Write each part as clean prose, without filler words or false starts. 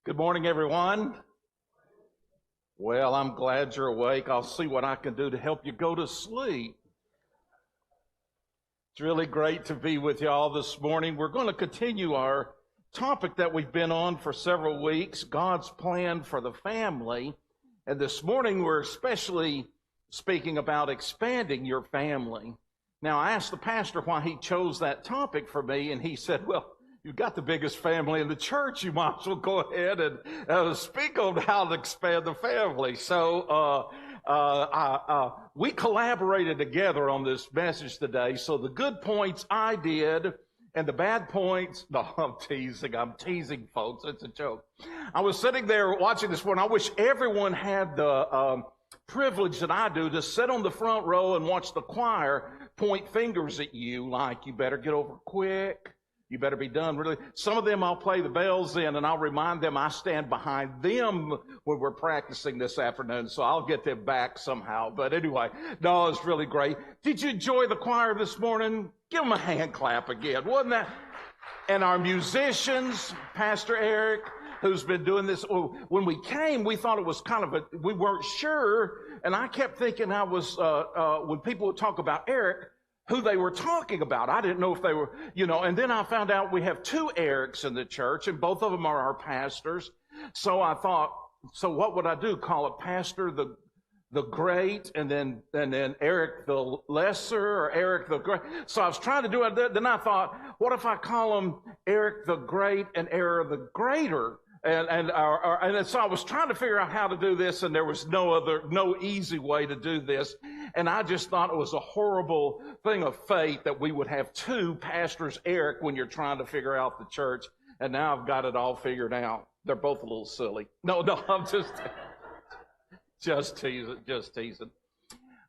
Good morning, everyone. Well, I'm glad you're awake. I'll see what I can do to help you go to sleep. It's really great to be with y'all this morning. We're going to continue our topic that we've been on for several weeks, God's plan for the family. And this morning, we're especially speaking about expanding your family. Now, I asked the pastor why he chose that topic for me, and he said, well, you've got the biggest family in the church. You might as well go ahead and speak on how to expand the family. So we collaborated together on this message today. So the good points I did, and the bad points, no, I'm teasing, folks. It's a joke. I was sitting there watching this morning. I wish everyone had the privilege that I do to sit on the front row and watch the choir point fingers at you like, you better get over quick. You better be done. Really, some of them I'll play the bells in, and I'll remind them I stand behind them when we're practicing this afternoon, so I'll get them back somehow. But anyway, no, it's really great. Did you enjoy the choir this morning? Give them a hand clap again. Wasn't that? And our musicians, Pastor Eric, who's been doing this. When we came, we thought it was we weren't sure, and I kept thinking when people would talk about Eric, who they were talking about. I didn't know if they were, and then I found out we have two Erics in the church, and both of them are our pastors. So I thought, so what would I do? Call it Pastor the Great, and then Eric the Lesser, or Eric the Great. So I was trying to do it. Then I thought, what if I call him Eric the Great and Eric the Greater? And so I was trying to figure out how to do this, and there was no easy way to do this. And I just thought it was a horrible thing of fate that we would have two pastors Eric when you're trying to figure out the church. And now I've got it all figured out. They're both a little silly. No, I'm just teasing.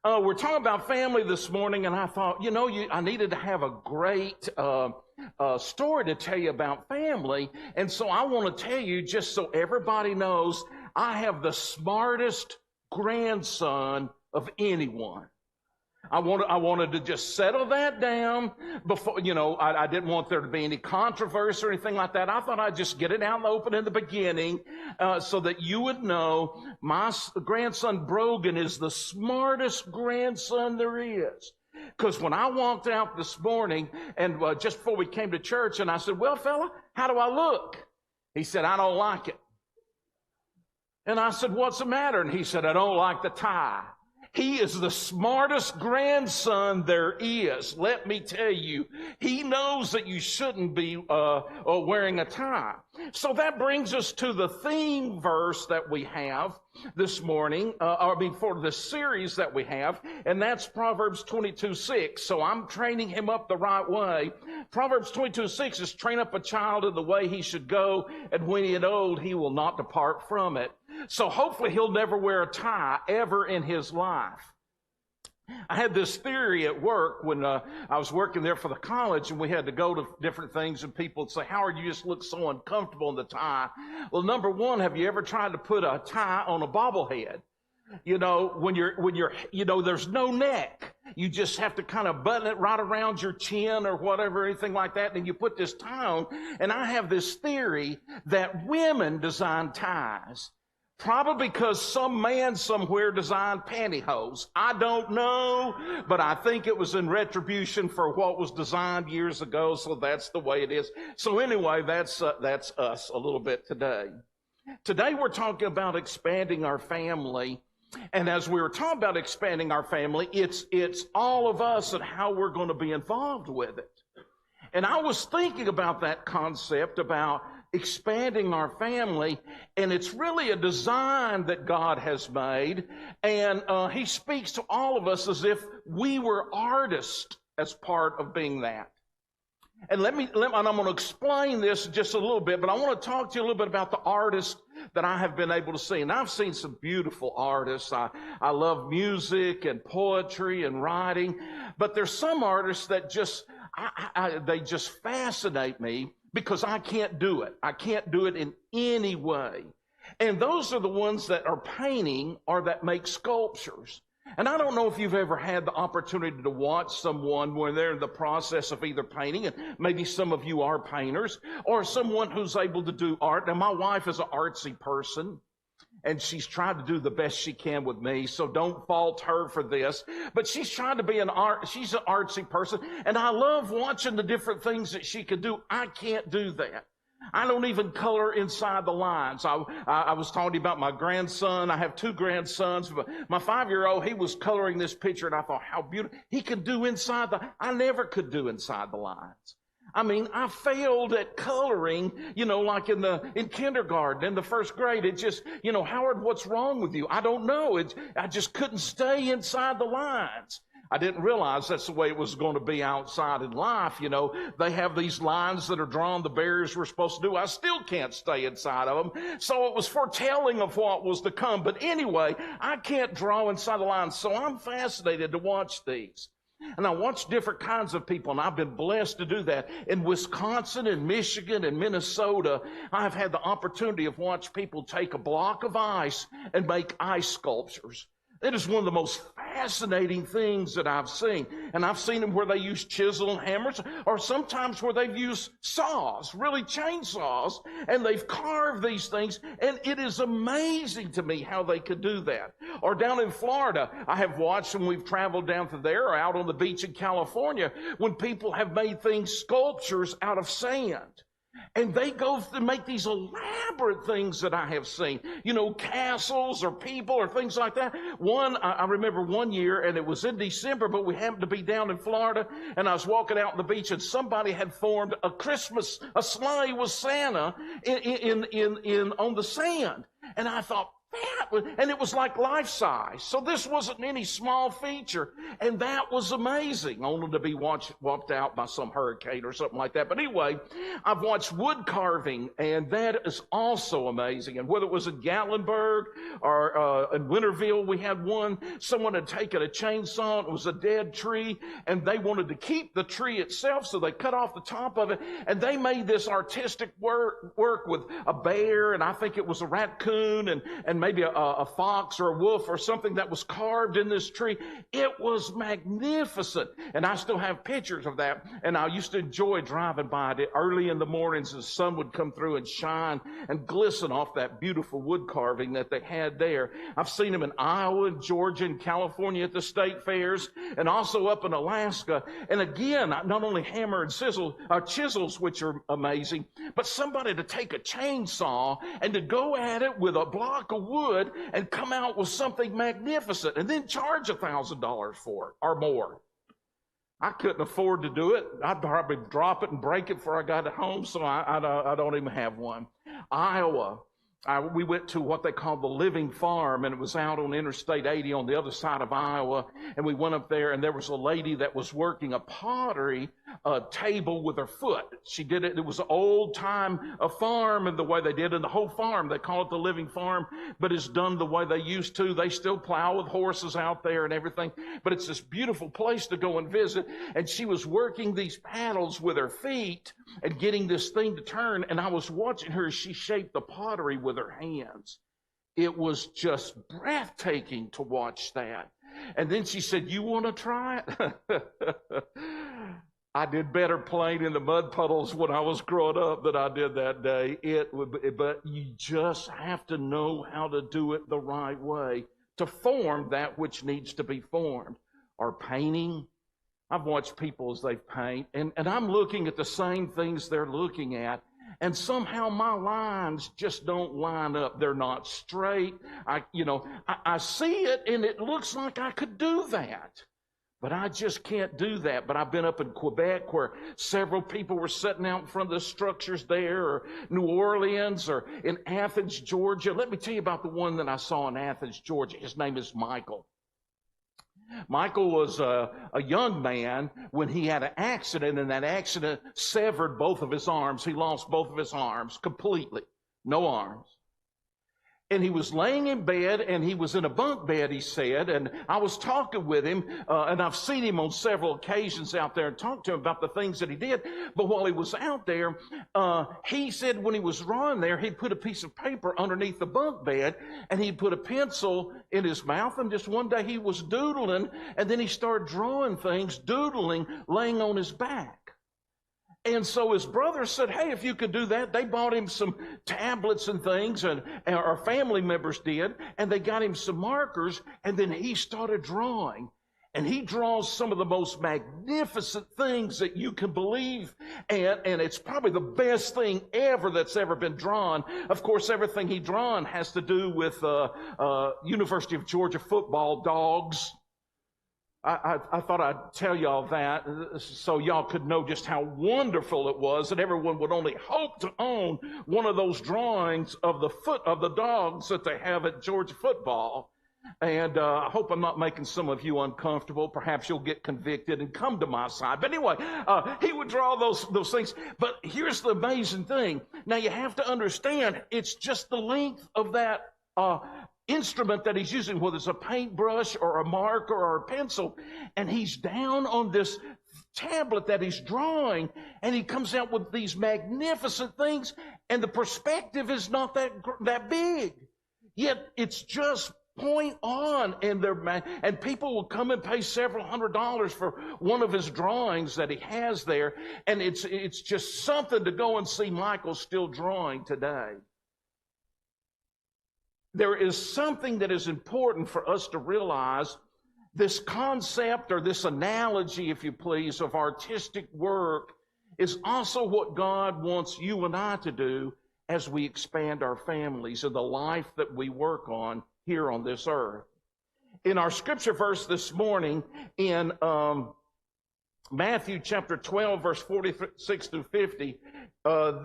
We're talking about family this morning, and I thought, I needed to have a great story to tell you about family. And so I want to tell you, just so everybody knows, I have the smartest grandson of anyone. I wanted to just settle that down before, I didn't want there to be any controversy or anything like that. I thought I'd just get it out in the open in the beginning so that you would know my grandson Brogan is the smartest grandson there is. Because when I walked out this morning and just before we came to church, and I said, well, fella, how do I look? He said, I don't like it. And I said, what's the matter? And he said, I don't like the tie. He is the smartest grandson there is. Let me tell you, he knows that you shouldn't be wearing a tie. So that brings us to the theme verse that we have this morning, for the series that we have, and that's Proverbs 22:6. So I'm training him up the right way. Proverbs 22:6 is train up a child in the way he should go, and when he is old, he will not depart from it. So hopefully he'll never wear a tie ever in his life. I had this theory at work when I was working there for the college, and we had to go to different things, and people would say, Howard, you just look so uncomfortable in the tie. Well, number one, have you ever tried to put a tie on a bobblehead? When you're, there's no neck. You just have to kind of button it right around your chin or whatever, anything like that, and you put this tie on. And I have this theory that women design ties. Probably because some man somewhere designed pantyhose. I don't know, but I think it was in retribution for what was designed years ago, so that's the way it is. So anyway, that's us a little bit today. Today we're talking about expanding our family, and as we were talking about expanding our family, it's all of us and how we're going to be involved with it. And I was thinking about that concept about expanding our family, and it's really a design that God has made, and he speaks to all of us as if we were artists as part of being that. And and I'm going to explain this just a little bit, but I want to talk to you a little bit about the artists that I have been able to see. And I've seen some beautiful artists. I love music and poetry and writing, but there's some artists that they just fascinate me because I can't do it. I can't do it in any way. And those are the ones that are painting or that make sculptures. And I don't know if you've ever had the opportunity to watch someone when they're in the process of either painting, and maybe some of you are painters, or someone who's able to do art. Now, my wife is an artsy person, and she's tried to do the best she can with me, so don't fault her for this. But she's trying to be she's an artsy person, and I love watching the different things that she can do. I can't do that. I don't even color inside the lines. I was talking about my grandson. I have 2 grandsons. But my 5-year-old, he was coloring this picture, and I thought, how beautiful. He could do I never could do inside the lines. I mean, I failed at coloring, like in kindergarten, in the 1st grade. It just, Howard, what's wrong with you? I don't know. I just couldn't stay inside the lines. I didn't realize that's the way it was going to be outside in life. They have these lines that are drawn, the barriers we're supposed to do. I still can't stay inside of them. So it was foretelling of what was to come. But anyway, I can't draw inside the lines. So I'm fascinated to watch these. And I watch different kinds of people, and I've been blessed to do that. In Wisconsin and Michigan and Minnesota, I've had the opportunity of watch people take a block of ice and make ice sculptures. It is one of the most fascinating things that I've seen. And I've seen them where they use chisel and hammers, or sometimes where they've used saws, really chainsaws, and they've carved these things. And it is amazing to me how they could do that. Or down in Florida, I have watched when we've traveled down to there, or out on the beach in California, when people have made sculptures out of sand. And they go to make these elaborate things that I have seen, castles or people or things like that. I remember one year, and it was in December, but we happened to be down in Florida, and I was walking out on the beach, and somebody had formed a sleigh with Santa on the sand. And I thought, and it was like life size. So this wasn't any small feature. And that was amazing, only to be wiped out by some hurricane or something like that. But anyway, I've watched wood carving, and that is also amazing. And whether it was in Gatlinburg or in Winterville, we had someone had taken a chainsaw, and it was a dead tree, and they wanted to keep the tree itself, so they cut off the top of it, and they made this artistic work with a bear, and I think it was a raccoon, and maybe a fox or a wolf or something that was carved in this tree. It was magnificent. And I still have pictures of that. And I used to enjoy driving by it early in the mornings as the sun would come through and shine and glisten off that beautiful wood carving that they had there. I've seen them in Iowa and Georgia and California at the state fairs, and also up in Alaska. And again, not only hammer and chisels, which are amazing, but somebody to take a chainsaw and to go at it with a block of wood and come out with something magnificent and then charge $1,000 for it or more. I couldn't afford to do it. I'd probably drop it and break it before I got it home, so I don't even have one. Iowa. We went to what they call the Living Farm, and it was out on Interstate 80 on the other side of Iowa. And we went up there, and there was a lady that was working a pottery table with her foot. She did it. It was an old-time farm, and the way they did it, and the whole farm, they call it the Living Farm, but it's done the way they used to. They still plow with horses out there and everything, but it's this beautiful place to go and visit. And she was working these paddles with her feet and getting this thing to turn, and I was watching her as she shaped the pottery with her hands. It was just breathtaking to watch that. And then she said, "You want to try it?" I did better playing in the mud puddles when I was growing up than I did that day. But you just have to know how to do it the right way to form that which needs to be formed. Or painting. I've watched people as they paint, and I'm looking at the same things they're looking at, and somehow my lines just don't line up. They're not straight. I see it, and it looks like I could do that, but I just can't do that. But I've been up in Quebec where several people were sitting out in front of the structures there, or New Orleans, or in Athens, Georgia. Let me tell you about the one that I saw in Athens, Georgia. His name is Michael. Michael was a young man when he had an accident, and that accident severed both of his arms. He lost both of his arms completely. No arms. And he was laying in bed, and he was in a bunk bed, he said, and I was talking with him, and I've seen him on several occasions out there and talked to him about the things that he did. But while he was out there, he said when he was drawing there, he'd put a piece of paper underneath the bunk bed, and he'd put a pencil in his mouth, and just one day he was doodling, and then he started drawing things, doodling, laying on his back. And so his brother said, hey, if you could do that, they bought him some tablets and things, and our family members did, and they got him some markers, and then he started drawing. And he draws some of the most magnificent things that you can believe, and it's probably the best thing ever that's ever been drawn. Of course, everything he drawn has to do with University of Georgia football dogs. I thought I'd tell y'all that so y'all could know just how wonderful it was, and everyone would only hope to own one of those drawings of the foot of the dogs that they have at Georgia football. And I hope I'm not making some of you uncomfortable. Perhaps you'll get convicted and come to my side. But anyway, he would draw those things. But here's the amazing thing. Now you have to understand, it's just the length of that instrument that he's using, whether it's a paintbrush or a marker or a pencil, and he's down on this tablet that he's drawing, and he comes out with these magnificent things, and the perspective is not that big, yet it's just point on, and people will come and pay several $100s for one of his drawings that he has there, and it's just something to go and see Michael still drawing today. There is something that is important for us to realize. This concept, or this analogy, if you please, of artistic work is also what God wants you and I to do as we expand our families and the life that we work on here on this earth. In our scripture verse this morning, in Matthew chapter 12, verse 46 through 50,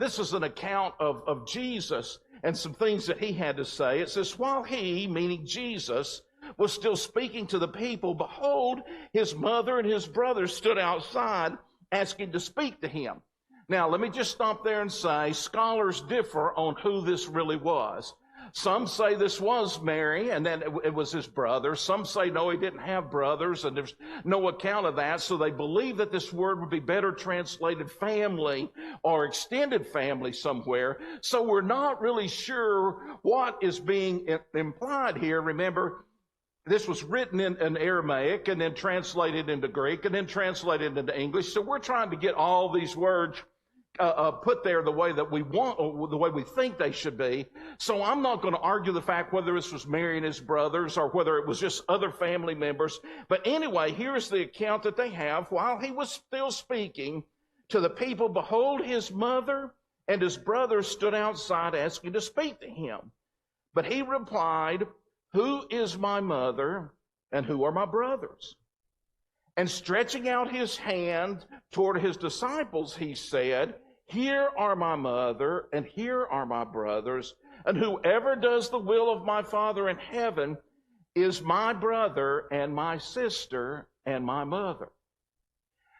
this is an account of Jesus and some things that he had to say. It says, while he, meaning Jesus, was still speaking to the people, behold, his mother and his brothers stood outside asking to speak to him. Now, let me just stop there and say, scholars differ on who this really was. Some say this was Mary, and then it was his brother. Some say, no, he didn't have brothers, and there's no account of that. So they believe that this word would be better translated family or extended family somewhere. So we're not really sure what is being implied here. Remember, this was written in Aramaic and then translated into Greek and then translated into English. So we're trying to get all these words put there the way that we want, or the way we think they should be. So I'm not going to argue the fact whether this was Mary and his brothers or whether it was just other family members. But anyway, here's the account that they have. While he was still speaking to the people, behold, his mother and his brothers stood outside asking to speak to him. But he replied, who is my mother and who are my brothers? And stretching out his hand toward his disciples, he said, here are my mother, and here are my brothers, and whoever does the will of my Father in heaven is my brother and my sister and my mother.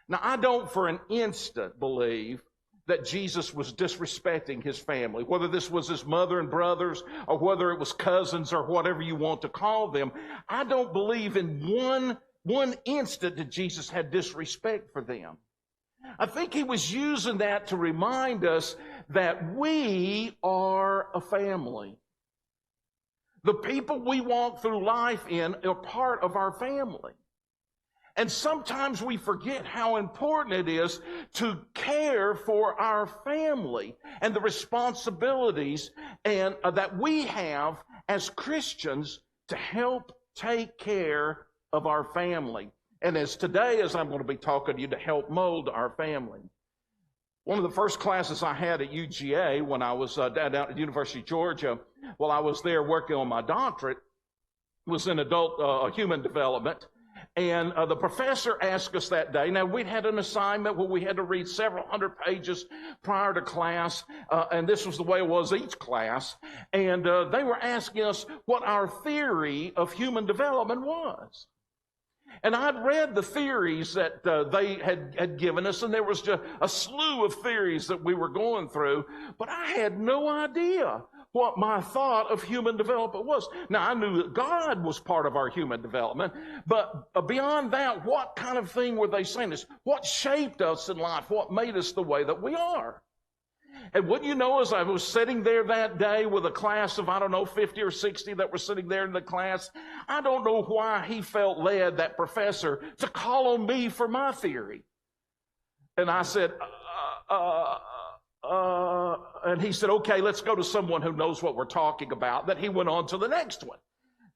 Now, I don't for an instant believe that Jesus was disrespecting his family, whether this was his mother and brothers or whether it was cousins or whatever you want to call them. I don't believe in one instant that Jesus had disrespect for them. I think he was using that to remind us that we are a family. The people we walk through life in are part of our family. And sometimes we forget how important it is to care for our family and the responsibilities and that we have as Christians to help take care of our family. And as today, as I'm going to be talking to you, to help mold our family. One of the first classes I had at UGA when I was down at the University of Georgia, while I was there working on my doctorate, was in adult human development. And the professor asked us that day. Now, we'd had an assignment where we had to read several hundred pages prior to class, and this was the way it was each class. And they were asking us what our theory of human development was. And I'd read the theories that they had given us, and there was just a slew of theories that we were going through, but I had no idea what my thought of human development was. Now, I knew that God was part of our human development, but beyond that, what kind of thing were they saying? What shaped us in life? What made us the way that we are? And what you know, as I was sitting there that day with a class of, 50 or 60 that were sitting there in the class, I don't know why he felt led, that professor, to call on me for my theory. And I said, and he said, okay, let's go to someone who knows what we're talking about. Then he went on to the next one.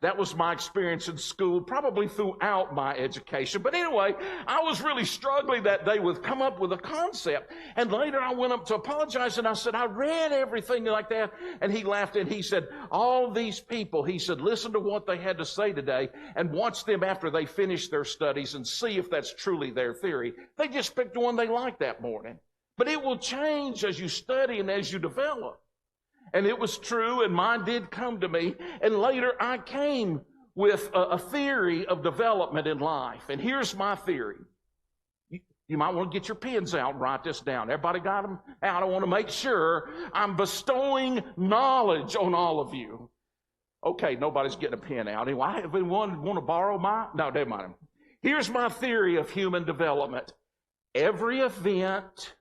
That was my experience in school, probably throughout my education. But anyway, I was really struggling that day with come up with a concept. And later I went up to apologize, and I said, I read everything like that. And he laughed, and he said, all these people, he said, listen to what they had to say today and watch them after they finish their studies and see if that's truly their theory. They just picked one they liked that morning. But it will change as you study and as you develop. And it was true, and mine did come to me. And later I came with a theory of development in life. And here's my theory. You might want to get your pens out and write this down. Everybody got them out? I want to make sure I'm bestowing knowledge on all of you. Okay, nobody's getting a pen out. Anyway, if anyone want to borrow mine? No, never mind. Here's my theory of human development. Every event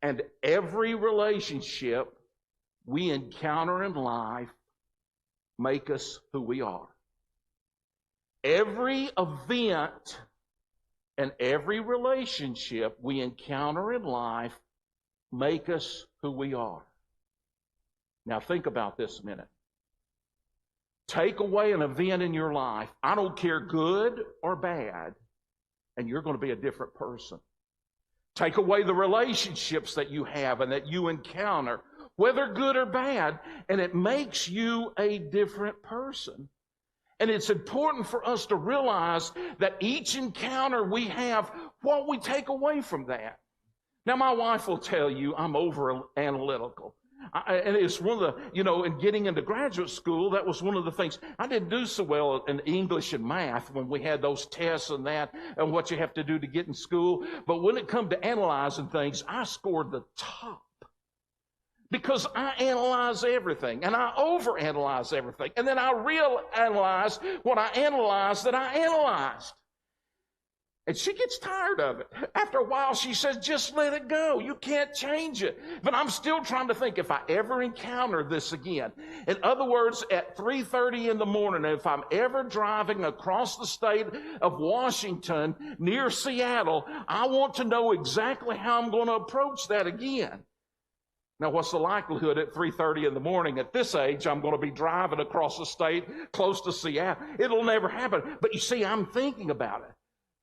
and every relationship we encounter in life make us who we are. Every event and every relationship we encounter in life make us who we are. Now think about this a minute. Take away an event in your life, I don't care good or bad, and you're going to be a different person. Take away the relationships that you have and that you encounter, whether good or bad, and it makes you a different person. And it's important for us to realize that each encounter we have, what we take away from that. Now, my wife will tell you I'm over analytical. And it's one of the, in getting into graduate school, that was one of the things. I didn't do so well in English and math when we had those tests and that and what you have to do to get in school. But when it come to analyzing things, I scored the top. Because I analyze everything, and I overanalyze everything. And then I reanalyze what I analyzed that I analyzed. And she gets tired of it. After a while, she says, just let it go. You can't change it. But I'm still trying to think if I ever encounter this again. In other words, at 3:30 in the morning, if I'm ever driving across the state of Washington near Seattle, I want to know exactly how I'm going to approach that again. Now, what's the likelihood at 3:30 in the morning at this age I'm going to be driving across the state close to Seattle? It'll never happen. But you see, I'm thinking about it.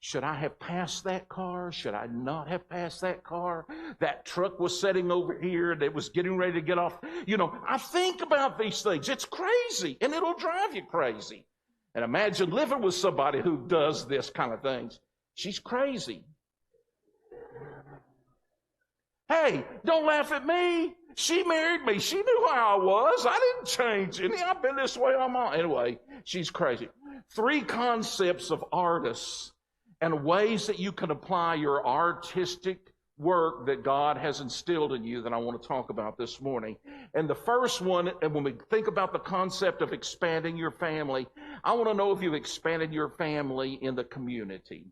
Should I have passed that car? Should I not have passed that car? That truck was sitting over here and it was getting ready to get off. I think about these things. It's crazy, and it'll drive you crazy. And imagine living with somebody who does this kind of things. She's crazy. Hey, don't laugh at me. She married me. She knew how I was. I didn't change any. I've been this way all my life. Anyway, she's crazy. 3 concepts of artists and ways that you can apply your artistic work that God has instilled in you that I want to talk about this morning. And the first one, and when we think about the concept of expanding your family, I want to know if you've expanded your family in the community.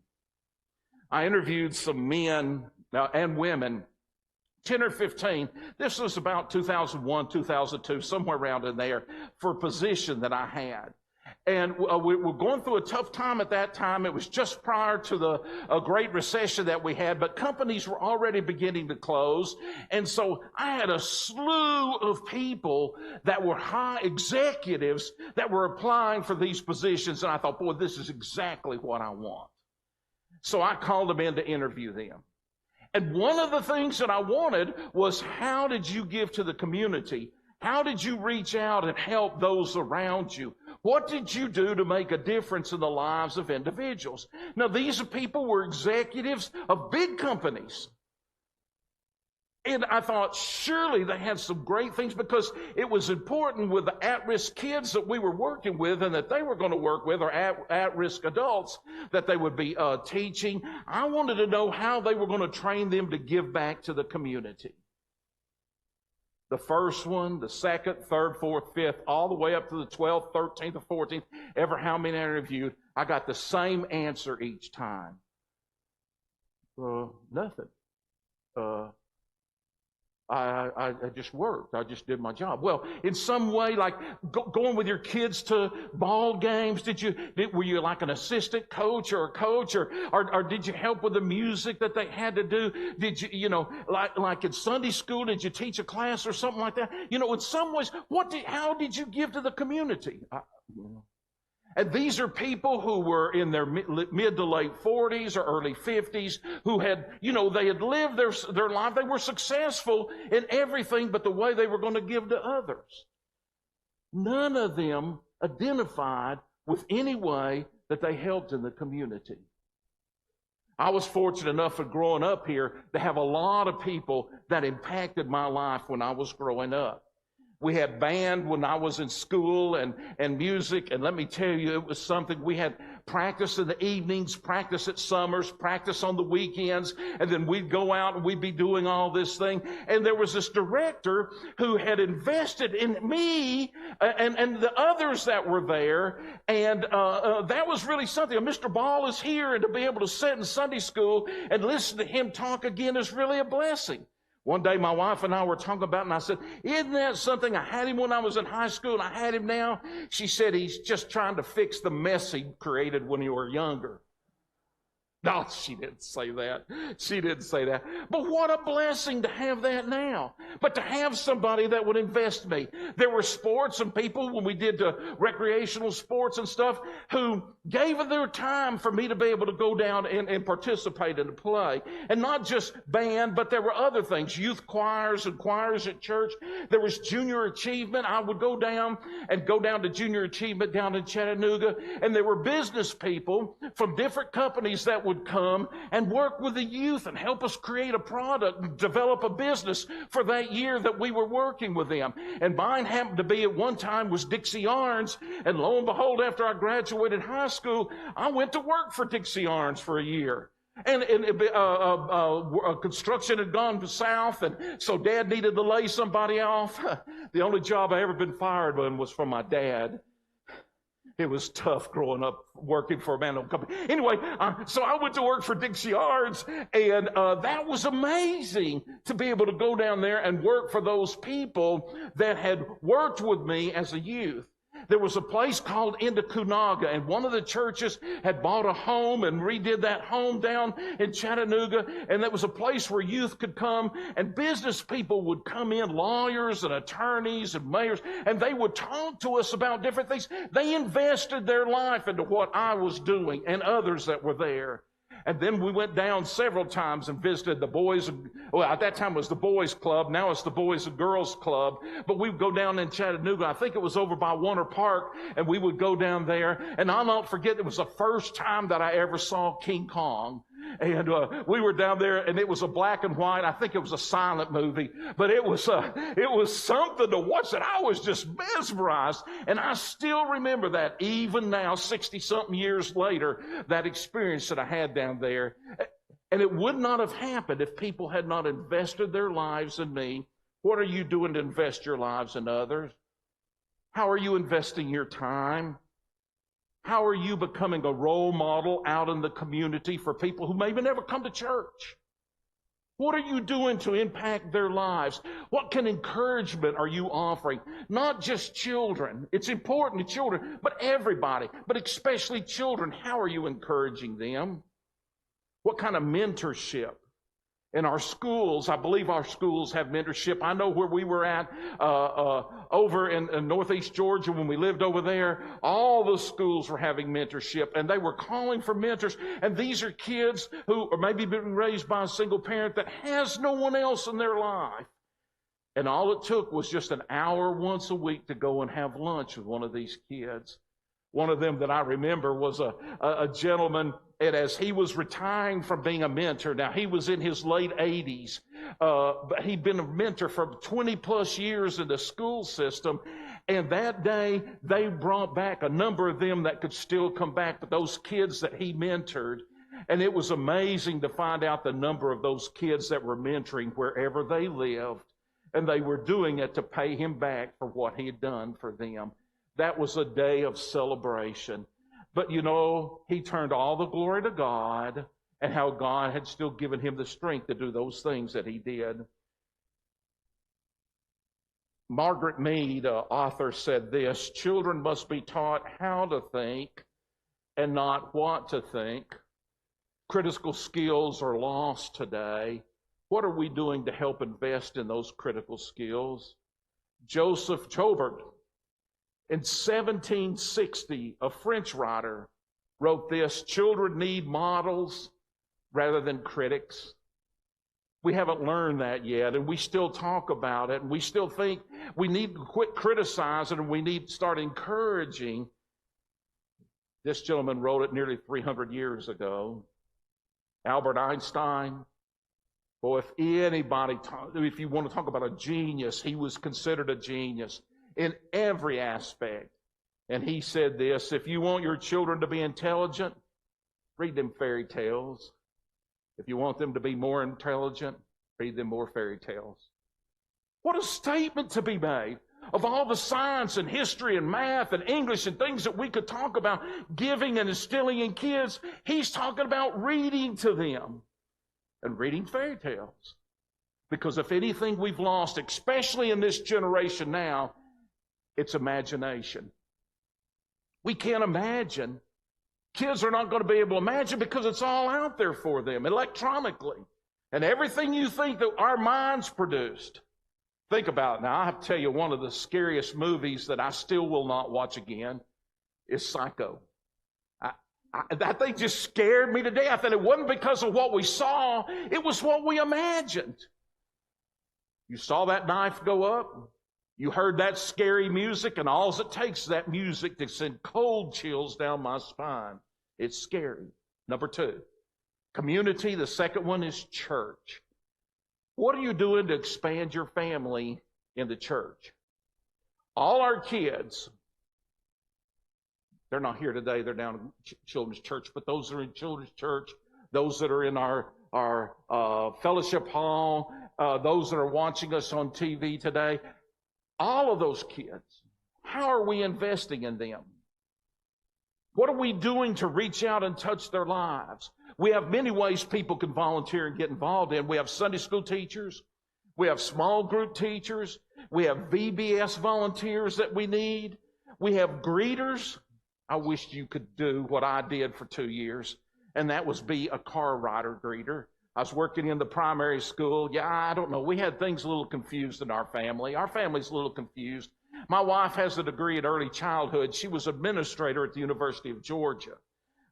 I interviewed some men and women, 10 or 15. This was about 2001, 2002, somewhere around in there, for a position that I had. And we were going through a tough time at that time. It was just prior to the Great Recession that we had, but companies were already beginning to close. And so I had a slew of people that were high executives that were applying for these positions. And I thought, boy, this is exactly what I want. So I called them in to interview them. And one of the things that I wanted was, how did you give to the community? How did you reach out and help those around you? What did you do to make a difference in the lives of individuals? Now, these people were executives of big companies. And I thought, surely they had some great things, because it was important with the at-risk kids that we were working with and that they were going to work with, or at-risk adults that they would be teaching. I wanted to know how they were going to train them to give back to the community. The first one, the second, third, fourth, fifth, all the way up to the 12th, 13th, or 14th, ever how many I interviewed, I got the same answer each time. Nothing. I just worked. I just did my job. Well, in some way, like going with your kids to ball games, were you like an assistant coach or a coach, or did you help with the music that they had to do? Did you, like in Sunday school, did you teach a class or something like that? In some ways, how did you give to the community? And these are people who were in their mid to late 40s or early 50s who had, they had lived their life. They were successful in everything but the way they were going to give to others. None of them identified with any way that they helped in the community. I was fortunate enough for growing up here to have a lot of people that impacted my life when I was growing up. We had band when I was in school and music, and let me tell you, it was something. We had practice in the evenings, practice at summers, practice on the weekends, and then we'd go out and we'd be doing all this thing. And there was this director who had invested in me and the others that were there, and that was really something. Mr. Ball is here, and to be able to sit in Sunday school and listen to him talk again is really a blessing. One day my wife and I were talking about it, and I said, isn't that something? I had him when I was in high school, and I had him now. She said, he's just trying to fix the mess he created when you were younger. No, she didn't say that. She didn't say that. But what a blessing to have that now. But to have somebody that would invest in me. There were sports and people when we did recreational sports and stuff who gave of their time for me to be able to go down and participate and to play. And not just band, but there were other things. Youth choirs and choirs at church. There was junior achievement. I would go down to junior achievement down in Chattanooga. And there were business people from different companies that would come and work with the youth and help us create a product and develop a business for that year that we were working with them. And mine happened to be at one time was Dixie Yarns, and lo and behold, after I graduated high school, I went to work for Dixie Yarns for a year. And construction had gone south, and so Dad needed to lay somebody off. The only job I ever been fired on was from my dad. It was tough growing up working for a man-owned company. Anyway, so I went to work for Dixie Yards, and that was amazing to be able to go down there and work for those people that had worked with me as a youth. There was a place called Indicunaga, and one of the churches had bought a home and redid that home down in Chattanooga, and that was a place where youth could come, and business people would come in, lawyers and attorneys and mayors, and they would talk to us about different things. They invested their life into what I was doing and others that were there. And then we went down several times and visited the boys. Well, at that time it was the boys club. Now it's the boys and girls club. But we would go down in Chattanooga. I think it was over by Warner Park. And we would go down there. And I'll not forget, it was the first time that I ever saw King Kong. And we were down there, and it was a black and white. I think it was a silent movie, but it was something to watch that I was just mesmerized. And I still remember that even now, 60-something years later, that experience that I had down there. And it would not have happened if people had not invested their lives in me. What are you doing to invest your lives in others? How are you investing your time? How are you becoming a role model out in the community for people who maybe never come to church? What are you doing to impact their lives? What kind of encouragement are you offering? Not just children. It's important to children, but everybody, but especially children. How are you encouraging them? What kind of mentorship? In our schools, I believe our schools have mentorship. I know where we were at over in Northeast Georgia when we lived over there, all the schools were having mentorship, and they were calling for mentors. And these are kids who are maybe been raised by a single parent that has no one else in their life. And all it took was just an hour once a week to go and have lunch with one of these kids. One of them that I remember was a gentleman, and as he was retiring from being a mentor, now he was in his late 80s, but he'd been a mentor for 20 plus years in the school system, and that day they brought back a number of them that could still come back, but those kids that he mentored, and it was amazing to find out the number of those kids that were mentoring wherever they lived. And they were doing it to pay him back for what he had done for them. That was a day of celebration. But you know, he turned all the glory to God and how God had still given him the strength to do those things that he did. Margaret Mead, author, said this: children must be taught how to think and not what to think. Critical skills are lost today. What are we doing to help invest in those critical skills? Joseph Joubert, in 1760, a French writer, wrote this: children need models rather than critics. We haven't learned that yet, and we still talk about it, and we still think we need to quit criticizing, and we need to start encouraging. This gentleman wrote it nearly 300 years ago. Albert Einstein. Boy, if you want to talk about a genius, he was considered a genius in every aspect. And he said this: if you want your children to be intelligent, read them fairy tales. If you want them to be more intelligent, read them more fairy tales. What a statement to be made. Of all the science and history and math and English and things that we could talk about giving and instilling in kids, he's talking about reading to them and reading fairy tales. Because if anything we've lost, especially in this generation now, it's imagination. We can't imagine. Kids are not going to be able to imagine because it's all out there for them electronically. And everything you think that our minds produced. Think about it. Now, I have to tell you, one of the scariest movies that I still will not watch again is Psycho. That thing just scared me to death. And it wasn't because of what we saw. It was what we imagined. You saw that knife go up. You heard that scary music. And all it takes is that music to send cold chills down my spine. It's scary. Number two, community. The second one is church. What are you doing to expand your family in the church? All our kids, they're not here today. They're down in children's church. But those that are in children's church, those that are in our fellowship hall, those that are watching us on TV today, all of those kids, how are we investing in them? What are we doing to reach out and touch their lives? We have many ways people can volunteer and get involved in. We have Sunday school teachers. We have small group teachers. We have VBS volunteers that we need. We have greeters. I wish you could do what I did for 2 years, and that was be a car rider greeter. I was working in the primary school. Yeah, I don't know. We had things a little confused in our family. Our family's a little confused. My wife has a degree in early childhood. She was administrator at the University of Georgia.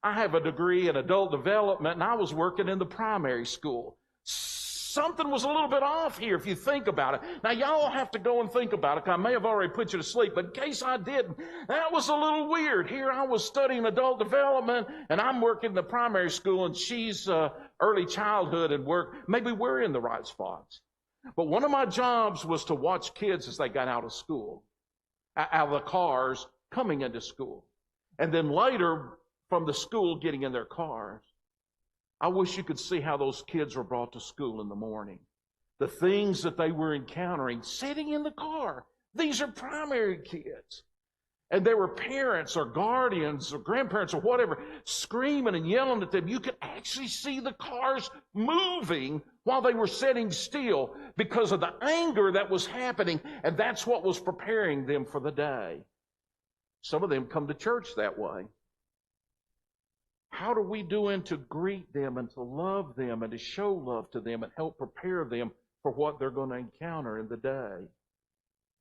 I have a degree in adult development, and I was working in the primary school. Something was a little bit off here if you think about it. Now, y'all have to go and think about it. I may have already put you to sleep, but in case I didn't, that was a little weird. Here I was studying adult development, and I'm working in the primary school, and she's early childhood and work. Maybe we're in the right spots. But one of my jobs was to watch kids as they got out of school, out of the cars coming into school. And then later, from the school getting in their cars. I wish you could see how those kids were brought to school in the morning. The things that they were encountering sitting in the car. These are primary kids. And there were parents or guardians or grandparents or whatever screaming and yelling at them. You could actually see the cars moving while they were sitting still because of the anger that was happening. And that's what was preparing them for the day. Some of them come to church that way. How are we doing to greet them and to love them and to show love to them and help prepare them for what they're going to encounter in the day?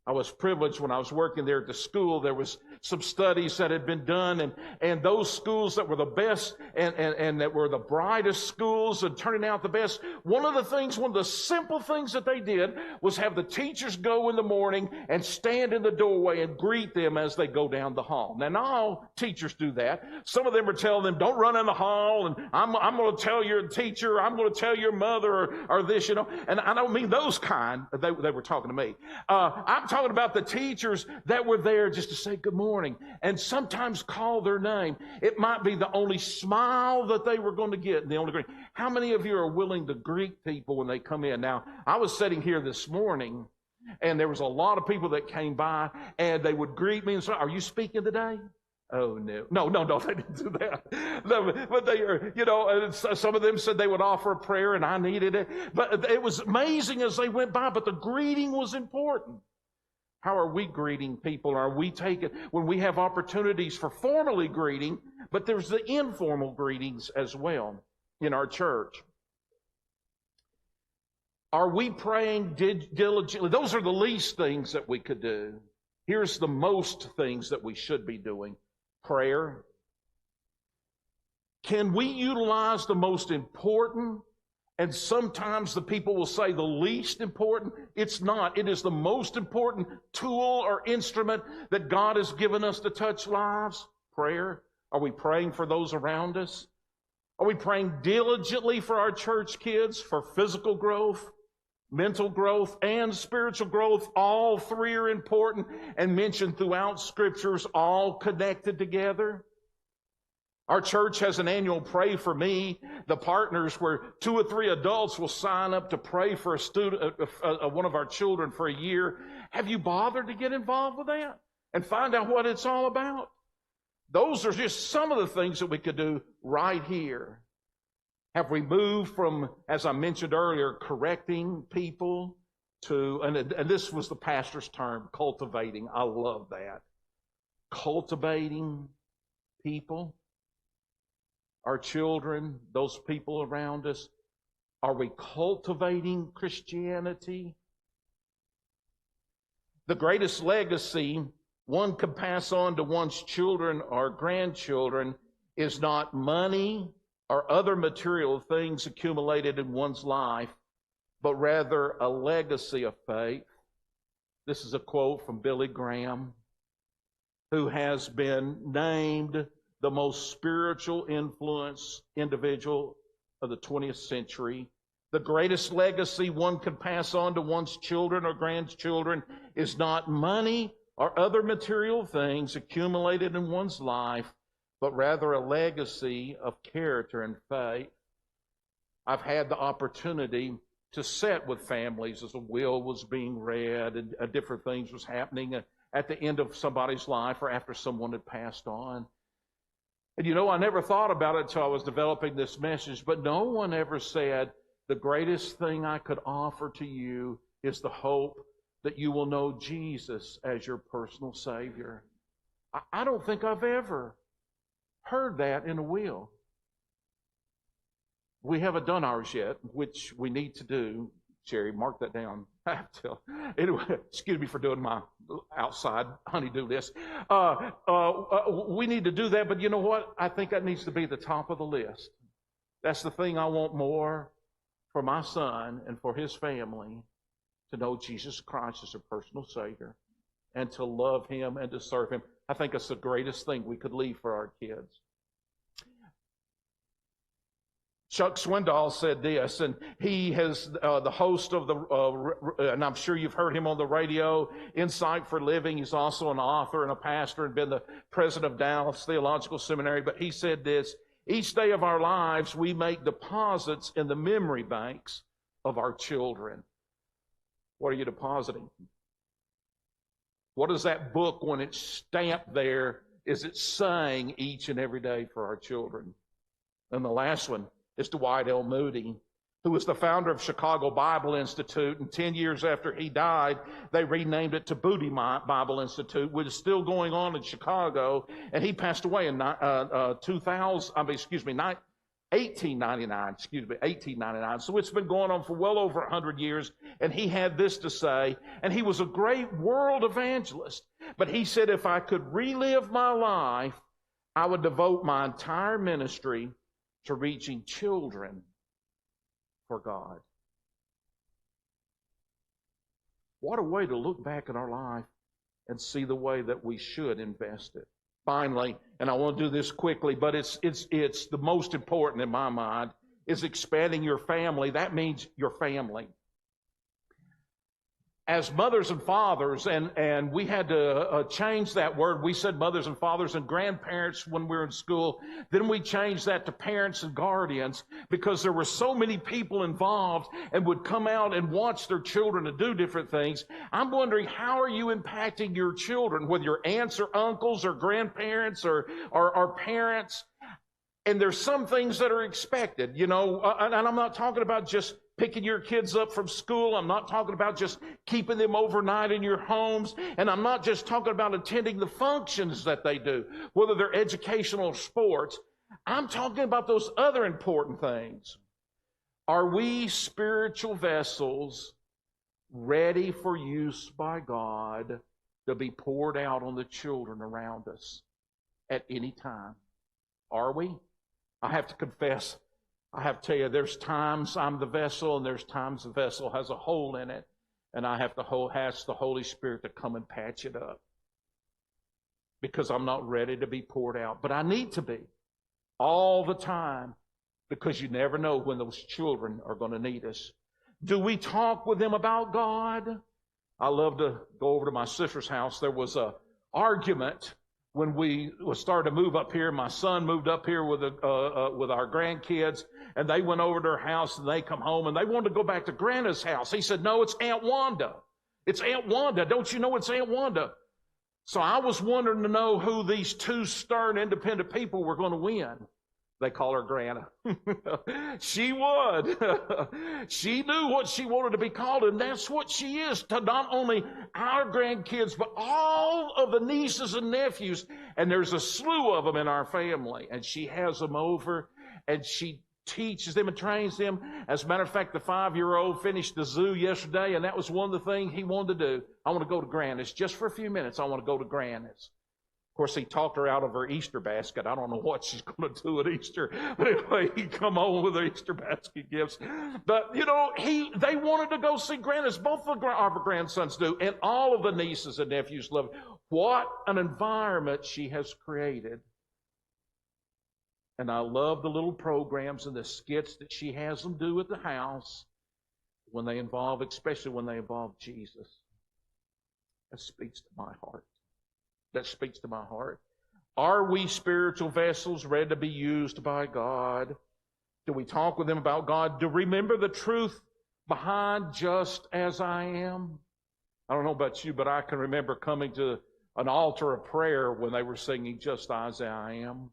I was privileged when I was working there at the school. There was some studies that had been done, and those schools that were the best and that were the brightest schools and turning out the best, one of the simple things that they did was have the teachers go in the morning and stand in the doorway and greet them as they go down the hall. Now, not all teachers do that. Some of them are telling them, don't run in the hall, and I'm going to tell your teacher, I'm going to tell your mother, or this, and I don't mean those kind. They were talking to me. I'm talking about the teachers that were there just to say good morning and sometimes call their name. It might be the only smile that they were going to get and the only greet. How many of you are willing to greet people when they come in? Now, I was sitting here this morning And there was a lot of people that came by, and they would greet me and say, "Are you speaking today?" Oh, no, they didn't do that. No, but they are, some of them said they would offer a prayer, and I needed it. But it was amazing as they went by, but the greeting was important. How are we greeting people? Are we taking, when we have opportunities for formally greeting, but there's the informal greetings as well in our church. Are we praying diligently? Those are the least things that we could do. Here's the most things that we should be doing. Prayer. Can we utilize the most important? And sometimes the people will say the least important. It's not. It is the most important tool or instrument that God has given us to touch lives. Prayer. Are we praying for those around us? Are we praying diligently for our church kids, for physical growth, mental growth, and spiritual growth? All three are important and mentioned throughout Scriptures, all connected together. Our church has an annual Pray For Me, the partners, where 2 or 3 adults will sign up to pray for a student, one of our children for a year. Have you bothered to get involved with that and find out what it's all about? Those are just some of the things that we could do right here. Have we moved from, as I mentioned earlier, correcting people to, and this was the pastor's term, cultivating. I love that. Cultivating people. Our children, those people around us. Are we cultivating Christianity? The greatest legacy one could pass on to one's children or grandchildren is not money or other material things accumulated in one's life, but rather a legacy of faith. This is a quote from Billy Graham, who has been named the most spiritual influence individual of the 20th century. The greatest legacy one can pass on to one's children or grandchildren is not money or other material things accumulated in one's life, but rather a legacy of character and faith. I've had the opportunity to sit with families as a will was being read and different things was happening at the end of somebody's life or after someone had passed on. And I never thought about it until I was developing this message, but no one ever said, the greatest thing I could offer to you is the hope that you will know Jesus as your personal Savior. I don't think I've ever heard that in a will. We haven't done ours yet, which we need to do. Sherry, mark that down. Anyway, excuse me for doing my outside honey-do list. We need to do that, but you know what? I think that needs to be the top of the list. That's the thing I want more for my son and for his family, to know Jesus Christ as a personal Savior and to love Him and to serve Him. I think it's the greatest thing we could leave for our kids. Chuck Swindoll said this, and he has the host of and I'm sure you've heard him on the radio, Insight for Living. He's also an author and a pastor and been the president of Dallas Theological Seminary. But he said this, each day of our lives we make deposits in the memory banks of our children. What are you depositing? What is that book, when it's stamped there, is it saying each and every day for our children? And the last one is Dwight L. Moody, who was the founder of Chicago Bible Institute. And 10 years after he died, they renamed it to Moody Bible Institute, which is still going on in Chicago. And he passed away in 1899. So it's been going on for well over 100 years. And he had this to say, and he was a great world evangelist. But he said, if I could relive my life, I would devote my entire ministry to reaching children for God. What a way to look back at our life and see the way that we should invest it. Finally, and I want to do this quickly, but it's the most important in my mind, is expanding your family. That means your family. as mothers and fathers, and we had to change that word. We said mothers and fathers and grandparents when we were in school. Then we changed that to parents and guardians because there were so many people involved and would come out and watch their children to do different things. I'm wondering, how are you impacting your children, whether your aunts or uncles or grandparents or parents? And there's some things that are expected, and I'm not talking about just picking your kids up from school. I'm not talking about just keeping them overnight in your homes. And I'm not just talking about attending the functions that they do, whether they're educational or sports. I'm talking about those other important things. Are we spiritual vessels ready for use by God to be poured out on the children around us at any time? Are we? I have to confess, I have to tell you, there's times I'm the vessel and there's times the vessel has a hole in it, and I have to ask the Holy Spirit to come and patch it up because I'm not ready to be poured out. But I need to be all the time because you never know when those children are going to need us. Do we talk with them about God? I love to go over to my sister's house. There was an argument when we started to move up here. My son moved up here with our grandkids, and they went over to her house, and they come home, and they wanted to go back to Grandma's house. He said, "No, it's Aunt Wanda. It's Aunt Wanda. Don't you know it's Aunt Wanda?" So I was wondering to know who these two stern, independent people were going to win. They call her Grandma. She would. She knew what she wanted to be called, and that's what she is to not only our grandkids, but all of the nieces and nephews. And there's a slew of them in our family, and she has them over, and she teaches them and trains them. As a matter of fact, the 5-year-old finished the zoo yesterday, and that was one of the things he wanted to do. I want to go to Grandma's just for a few minutes. I want to go to Grandma's. Of course, he talked her out of her Easter basket. I don't know what she's going to do at Easter. But anyway, he come home with her Easter basket gifts. But, they wanted to go see Grandma's. Both of our grandsons do. And all of the nieces and nephews love it. What an environment she has created. And I love the little programs and the skits that she has them do at the house especially when they involve Jesus. That speaks to my heart. That speaks to my heart. Are we spiritual vessels ready to be used by God? Do we talk with them about God? Do we remember the truth behind just as I am? I don't know about you, but I can remember coming to an altar of prayer when they were singing just as I am.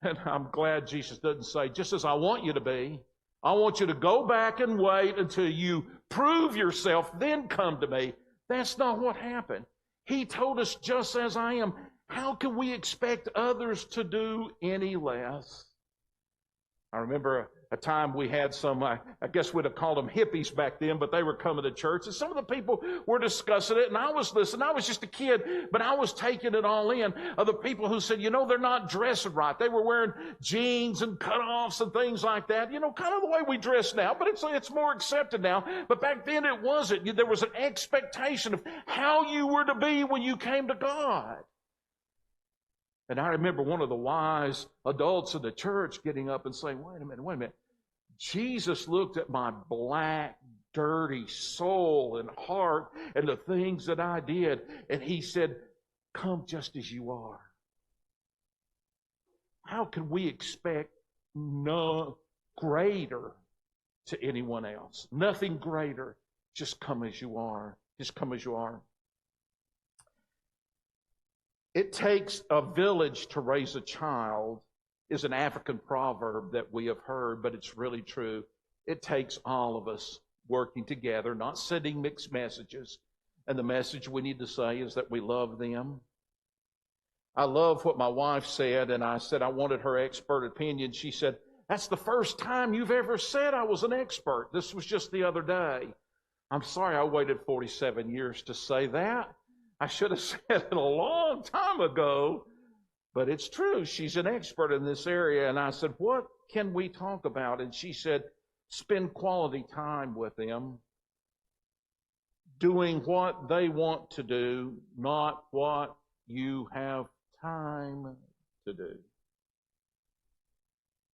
And I'm glad Jesus doesn't say, just as I want you to be. I want you to go back and wait until you prove yourself, then come to me. That's not what happened. He told us just as I am. How can we expect others to do any less? I remember a time we had some, I guess we'd have called them hippies back then, but they were coming to church. And some of the people were discussing it, and I was listening. I was just a kid, but I was taking it all in. Of the people who said, they're not dressing right. They were wearing jeans and cutoffs and things like that. Kind of the way we dress now, but it's more accepted now. But back then it wasn't. There was an expectation of how you were to be when you came to God. And I remember one of the wise adults in the church getting up and saying, wait a minute. Jesus looked at my black, dirty soul and heart and the things that I did, and he said, come just as you are. How can we expect no greater to anyone else? Nothing greater. Just come as you are. Just come as you are. It takes a village to raise a child is an African proverb that we have heard, but it's really true. It takes all of us working together, not sending mixed messages. And the message we need to say is that we love them. I love what my wife said, and I said I wanted her expert opinion. She said, that's the first time you've ever said I was an expert. This was just the other day. I'm sorry I waited 47 years to say that. I should have said it a long time ago, but it's true. She's an expert in this area. And I said, what can we talk about? And she said, spend quality time with them, doing what they want to do, not what you have time to do.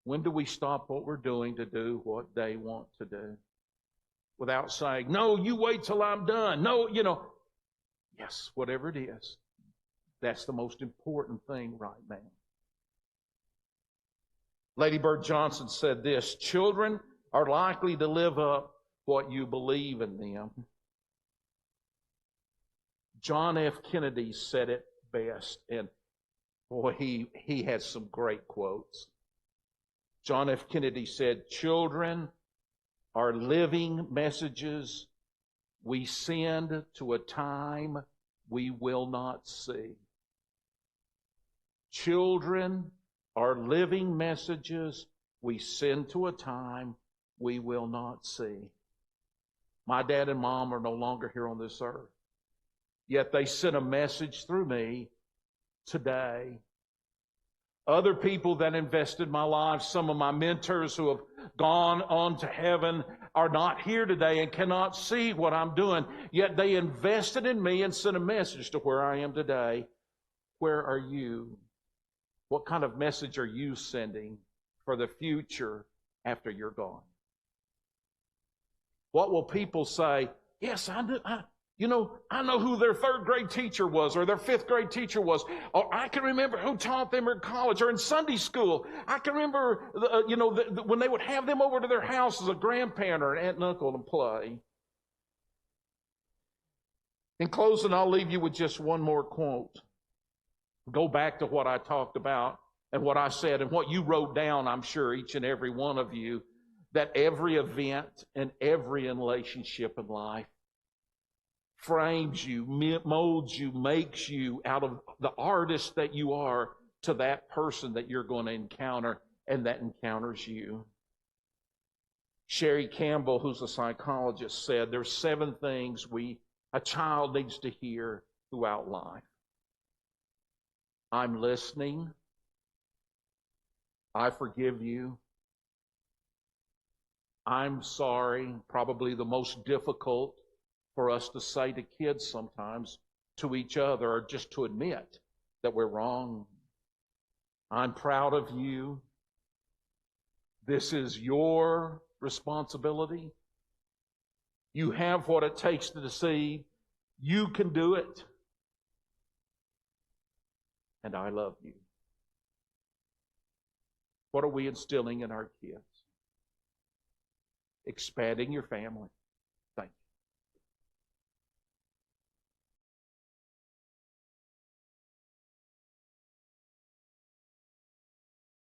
When do we stop what we're doing to do what they want to do? without saying, no, you wait till I'm done. No, yes, whatever it is. That's the most important thing right now. Lady Bird Johnson said this: children are likely to live up what you believe in them. John F. Kennedy said it best, and boy, he has some great quotes. John F. Kennedy said, children are living messages we send to a time we will not see. Children are living messages we send to a time we will not see. My dad and mom are no longer here on this earth, yet they sent a message through me today. Other people that invested my life, some of my mentors who have gone on to heaven, are not here today and cannot see what I'm doing, yet they invested in me and sent a message to where I am today. Where are you? What kind of message are you sending for the future after you're gone? What will people say? Yes, I know who their third grade teacher was or their fifth grade teacher was. Or I can remember who taught them in college or in Sunday school. I can remember, when they would have them over to their house as a grandparent or an aunt and uncle and play. In closing, I'll leave you with just one more quote. Go back to what I talked about and what I said and what you wrote down, I'm sure, each and every one of you, that every event and every relationship in life frames you, molds you, makes you out of the artist that you are to that person that you're going to encounter and that encounters you. Sherry Campbell, who's a psychologist, said there's 7 things a child needs to hear throughout life. I'm listening. I forgive you. I'm sorry. Probably the most difficult for us to say to kids sometimes, to each other, or just to admit that we're wrong. I'm proud of you. This is your responsibility. You have what it takes to succeed. You can do it. And I love you. What are we instilling in our kids? Expanding your family. Thank you.